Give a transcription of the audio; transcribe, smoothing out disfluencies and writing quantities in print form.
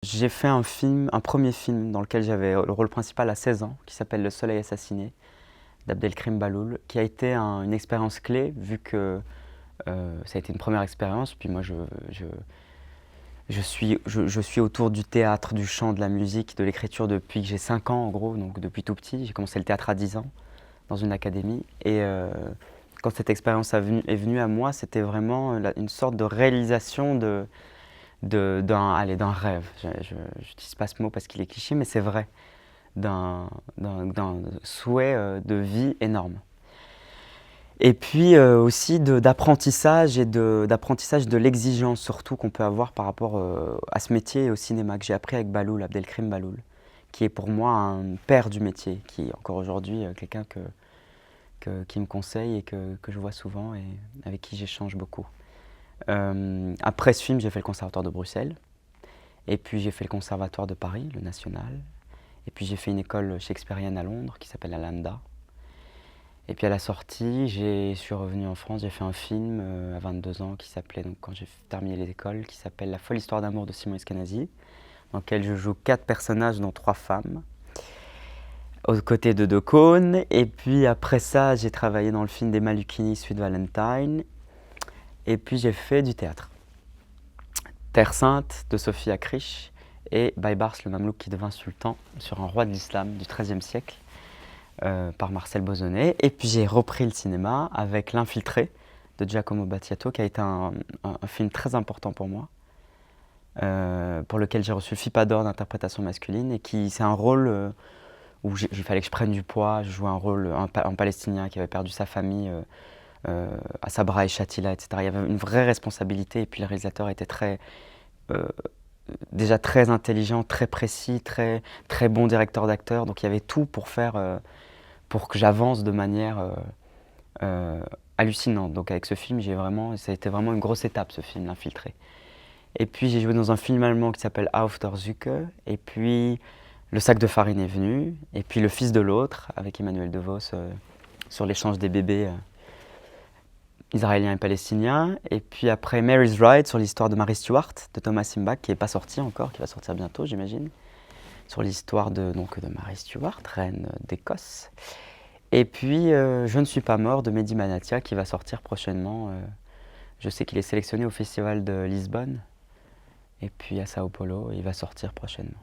J'ai fait un premier film dans lequel j'avais le rôle principal à 16 ans, qui s'appelle Le Soleil assassiné, d'Abdelkrim Balloul, qui a été une expérience clé, vu que ça a été une première expérience. Puis moi, je suis autour du théâtre, du chant, de la musique, de l'écriture depuis que j'ai 5 ans, en gros, donc depuis tout petit. J'ai commencé le théâtre à 10 ans, dans une académie. Et quand cette expérience est venue à moi, c'était vraiment une sorte de réalisation d'un rêve. Je n'utilise pas ce mot parce qu'il est cliché, mais c'est vrai, d'un souhait de vie énorme. Et puis aussi d'apprentissage d'apprentissage de l'exigence surtout qu'on peut avoir par rapport à ce métier et au cinéma que j'ai appris avec Balloul, Abdelkrim Balloul, qui est pour moi un père du métier, qui est encore aujourd'hui quelqu'un qui me conseille et que je vois souvent et avec qui j'échange beaucoup. Après ce film, j'ai fait le Conservatoire de Bruxelles, et puis j'ai fait le Conservatoire de Paris, le National, et puis j'ai fait une école shakespearienne à Londres qui s'appelle la Lambda. Et puis à la sortie, je suis revenu en France, j'ai fait un film à 22 ans qui s'appelait, donc quand j'ai terminé l'école, qui s'appelle La folle histoire d'amour de Simon Eskenazi, dans lequel je joue 4 personnages, dont 3 femmes, aux côtés de De Caunes. Et puis après ça, j'ai travaillé dans le film d'Emma Lucchini, Sweet Valentine. Et puis j'ai fait du théâtre. Terre Sainte de Sophie Akrish et Baybars le Mamelouk qui devint sultan, sur un roi de l'islam du XIIIe siècle, par Marcel Bozonnet. Et puis j'ai repris le cinéma avec L'Infiltré de Giacomo Battiato, qui a été un film très important pour moi, pour lequel j'ai reçu le FIPA d'or d'interprétation masculine, et c'est un rôle où il fallait que je prenne du poids. Je jouais un Palestinien qui avait perdu sa famille à Sabra et Shatila, etc. Il y avait une vraie responsabilité, et puis le réalisateur était déjà très intelligent, très précis, très, très bon directeur d'acteur, donc il y avait tout pour que j'avance de manière hallucinante. Donc avec ce film, ça a été vraiment une grosse étape, ce film, L'Infiltré. Et puis j'ai joué dans un film allemand qui s'appelle Auf der Suche, et puis Le sac de farine est venu, et puis Le fils de l'autre, avec Emmanuel DeVos, sur l'échange des bébés israéliens et palestiniens. Et puis après Mary's Bride, sur l'histoire de Mary Stuart, de Thomas Simbach, qui n'est pas sorti encore, qui va sortir bientôt, j'imagine, sur l'histoire de Mary Stuart, reine d'Écosse. Et puis Je ne suis pas mort de Mehdi Manatia, qui va sortir prochainement. Je sais qu'il est sélectionné au Festival de Lisbonne, et puis à Sao Paulo, et il va sortir prochainement.